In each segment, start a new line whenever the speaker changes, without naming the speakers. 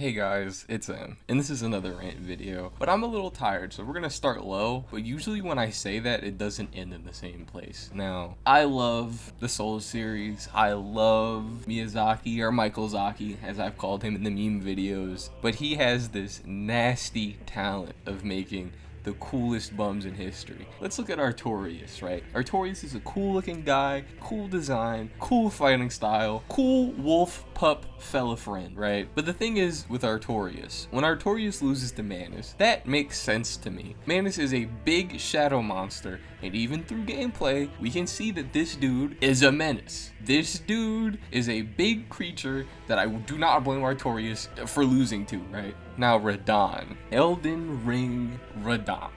Hey guys, it's Em, and this is another rant video, but I'm a little tired, so we're gonna start low, but usually when I say that, it doesn't end in the same place. Now, I love the Soul series, I love Miyazaki, or Michael Zaki, as I've called him in the meme videos, but he has this nasty talent of making the coolest bums in history. Let's look at Artorias, right? Artorias is a cool looking guy, cool design, cool fighting style, cool wolf pup fella friend, right? But the thing is with Artorias, when Artorias loses to Manus, that makes sense to me. Manus is a big shadow monster, and even through gameplay, we can see that this dude is a menace. This dude is a big creature that I do not blame Artorias for losing to, right? Now Radahn. Elden Ring Radahn.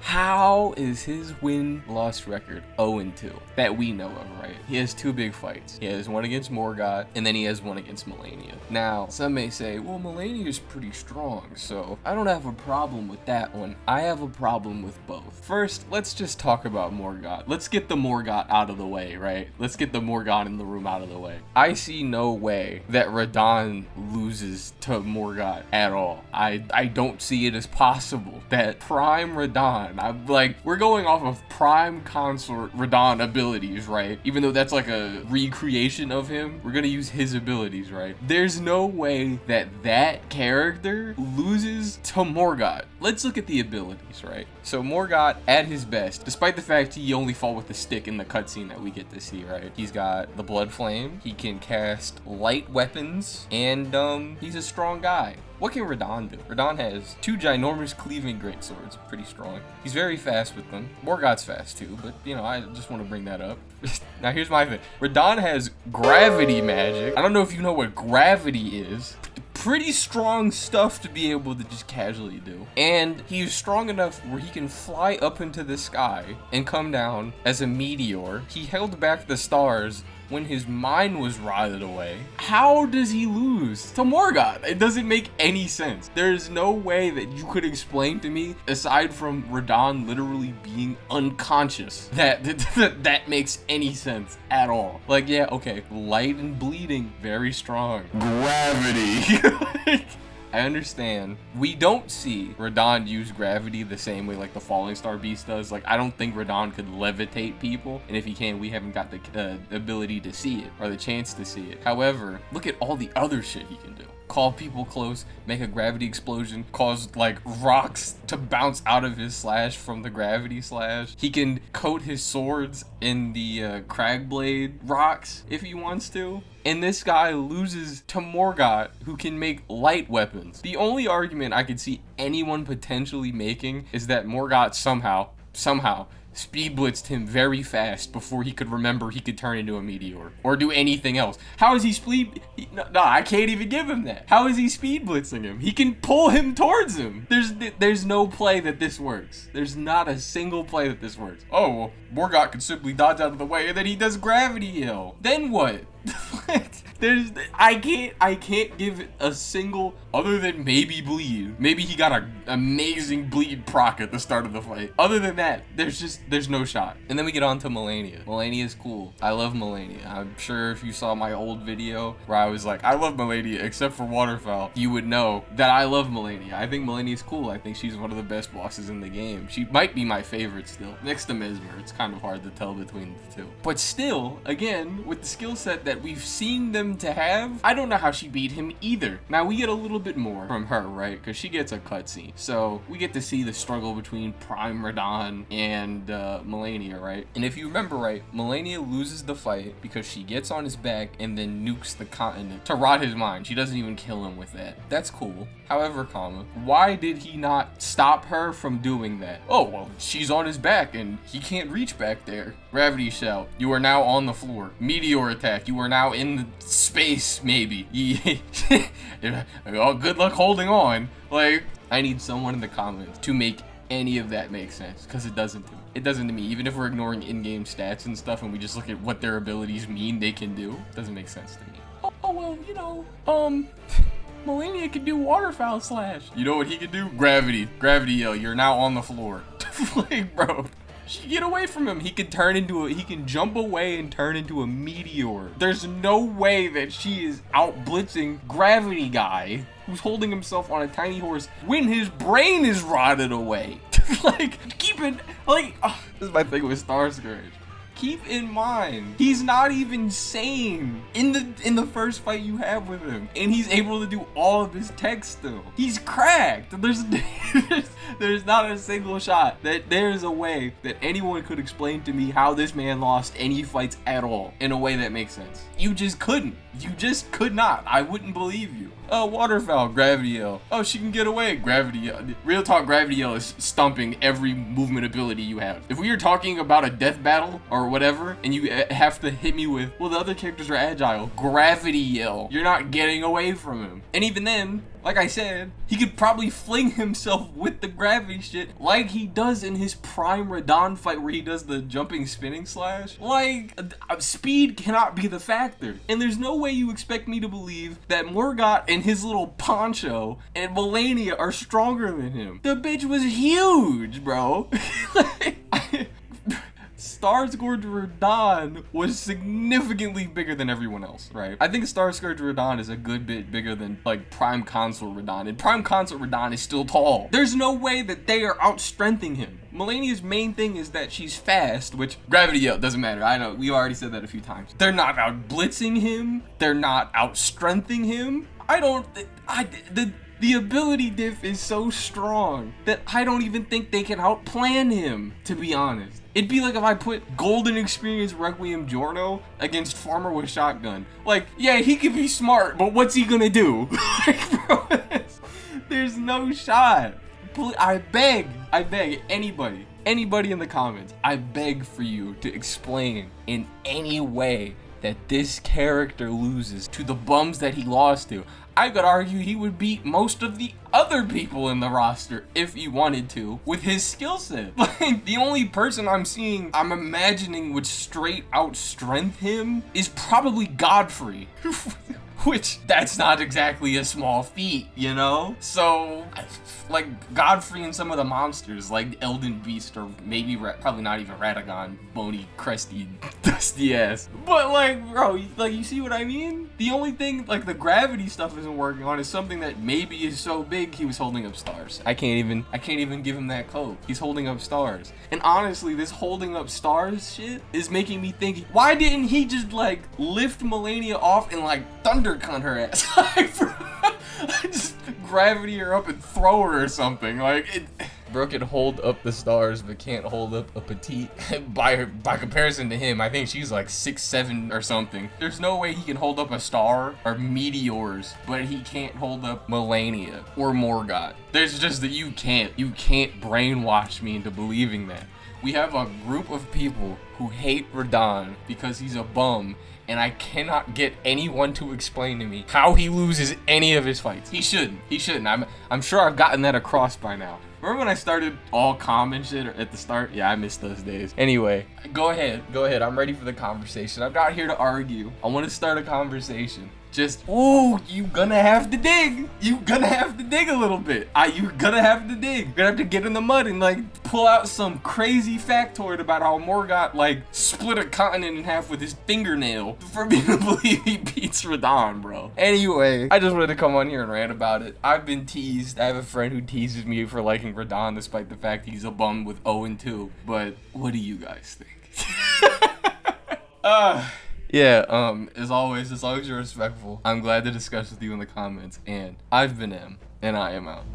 How is his win-loss record 0-2 that we know of, right? He has two big fights. He has one against Morgott, and then he has one against Malenia. Now, some may say, well, Malenia is pretty strong, so I don't have a problem with that one. I have a problem with both. First, let's just talk about Morgott. Let's get the Morgott out of the way, right? Let's get the Morgott in the room out of the way. I see no way that Radahn loses to Morgott at all. I don't see it as possible that Prime Radahn, I'm like, we're going off of Prime Consort Radahn abilities, right? Even though that's like a recreation of him, we're gonna use his abilities, right? There's no way that that character loses to Morgott. Let's look at the abilities, right? So Morgott at his best, despite the fact he only fought with the stick in the cutscene that we get to see, right? He's got the Blood Flame, he can cast light weapons, and he's a strong guy. What can Radahn do? Radahn has two ginormous cleaving greatswords, pretty strong. He's very fast with them. Morgott's fast too, but you know, I just want to bring that up. Now here's my thing. Radahn has gravity magic. I don't know if you know what gravity is. Pretty strong stuff to be able to just casually do. And he's strong enough where he can fly up into the sky and come down as a meteor. He held back the stars when his mind was rotted away. How does he lose to Morgott? It doesn't make any sense. There's no way that you could explain to me, aside from Radahn literally being unconscious, that makes any sense at all. Like, yeah, okay, light and bleeding, very strong. Gravity. I understand. We don't see Radahn use gravity the same way like the Falling Star Beast does. Like, I don't think Radahn could levitate people, and if he can, we haven't got the ability to see it, or the chance to see it. However, look at all the other shit he can do. Call people close, make a gravity explosion, cause like rocks to bounce out of his slash from the gravity slash. He can coat his swords in the Cragblade rocks if he wants to. And this guy loses to Morgott, who can make light weapons. The only argument I could see anyone potentially making is that Morgott somehow speed blitzed him very fast before he could remember he could turn into a meteor or do anything else. How is he no, I can't even give him that. How is he speed blitzing him? He can pull him towards him. There's no play that this works. There's not a single play that this works. Oh, well, Morgott could simply dodge out of the way and then he does gravity hill. Then what? I can't give it a single, other than maybe bleed. Maybe he got an amazing bleed proc at the start of the fight. Other than that, there's no shot. And then we get on to Malenia. Malenia is cool. I love Malenia. I'm sure if you saw my old video where I was like, I love Malenia except for Waterfowl, you would know that I love Malenia. I think Malenia is cool. I think she's one of the best bosses in the game. She might be my favorite still. Next to Mesmer, it's kind of hard to tell between the two. But still, again, with the skill set that we've seen them to have, I don't know how she beat him either. Now we get a little bit more from her, right? Because she gets a cutscene. So we get to see the struggle between Prime Radahn and Malenia, right? And if you remember right, Malenia loses the fight because she gets on his back and then nukes the continent to rot his mind. She doesn't even kill him with that. That's cool. However, why did he not stop her from doing that? Oh, well, she's on his back and he can't reach back there. Gravity shout. You are now on the floor. Meteor attack. You are now in the space, maybe. Oh, good luck holding on. Like, I need someone in the comments to make any of that make sense, because it doesn't to me. It doesn't to me. Even if we're ignoring in-game stats and stuff and we just look at what their abilities mean they can do, it doesn't make sense to me. Oh well, you know, Malenia can do Waterfowl slash. You know what he can do? Gravity yell. You're now on the floor. Like, bro, She can get away from him. He can jump away and turn into a meteor. There's no way that she is out blitzing Gravity Guy, who's holding himself on a tiny horse when his brain is rotted away. This is my thing with Star Scourge. Keep in mind, he's not even sane in the first fight you have with him, and he's able to do all of his tech still. He's cracked. There's not a single shot that there's a way that anyone could explain to me how this man lost any fights at all in a way that makes sense. You just couldn't. You just could not. I wouldn't believe you. Oh, Waterfowl, Gravity Yell. Oh, she can get away, Gravity Yell. Real talk, Gravity Yell is stumping every movement ability you have. If we are talking about a death battle or whatever, and you have to hit me with, well, the other characters are agile, Gravity Yell, you're not getting away from him. And even then, like I said, he could probably fling himself with the gravity shit like he does in his prime Radahn fight where he does the jumping spinning slash. Like, speed cannot be the factor. And there's no way you expect me to believe that Morgott and his little poncho and Malenia are stronger than him. The bitch was huge, bro. Star Scourge Radahn was significantly bigger than everyone else, right? I think Star Scourge Radahn is a good bit bigger than like Prime Consort Radahn, and Prime Consort Radahn is still tall. There's no way that they are out-strengthening him. Malenia's main thing is that she's fast, which Gravity Yell doesn't matter. I know, we already said that a few times. They're not out-blitzing him. They're not out-strengthening him. The ability diff is so strong that I don't even think they can outplan him, to be honest. It'd be like if I put Golden Experience Requiem Giorno against Farmer with Shotgun. Like, yeah, he could be smart, but what's he gonna do? Like, bro, there's no shot. I beg, anybody in the comments, I beg for you to explain in any way that this character loses to the bums that he lost to. I could argue he would beat most of the other people in the roster if he wanted to with his skill set. Like, the only person I'm imagining would straight out strength him is probably Godfrey. Which, that's not exactly a small feat, you know? So, like, Godfrey and some of the monsters, like Elden Beast, or maybe, probably not even Radahn, bony, crusty, dusty ass. But, like, bro, like, you see what I mean? The only thing, like, the gravity stuff isn't working on is something that maybe is so big he was holding up stars. I can't even give him that code. He's holding up stars. And honestly, this holding up stars shit is making me think, why didn't he just, like, lift Malenia off and, like, thunder cunt her ass? Like, bro, just gravity her up and throw her or something. Like, bro can hold up the stars but can't hold up a petite. By comparison to him, I think she's like 6'7" or something. There's no way he can hold up a star or meteors, but he can't hold up Malenia or Morgott. There's just that you can't brainwash me into believing that. We have a group of people who hate Radahn because he's a bum, and I cannot get anyone to explain to me how he loses any of his fights. He shouldn't. I'm sure I've gotten that across by now. Remember when I started all calm and shit at the start? Yeah, I miss those days. Anyway, go ahead. I'm ready for the conversation. I'm not here to argue. I want to start a conversation. Just, ooh, you gonna have to dig. You gonna have to dig a little bit. You gonna have to dig. You're gonna have to get in the mud and like pull out some crazy factoid about how Morgott like split a continent in half with his fingernail for me to believe he beats Radahn, bro. Anyway, I just wanted to come on here and rant about it. I've been teased. I have a friend who teases me for liking Radahn despite the fact he's a bum with 0-2. But what do you guys think? Yeah, as always you're respectful, I'm glad to discuss with you in the comments, and I've been M, and I am out.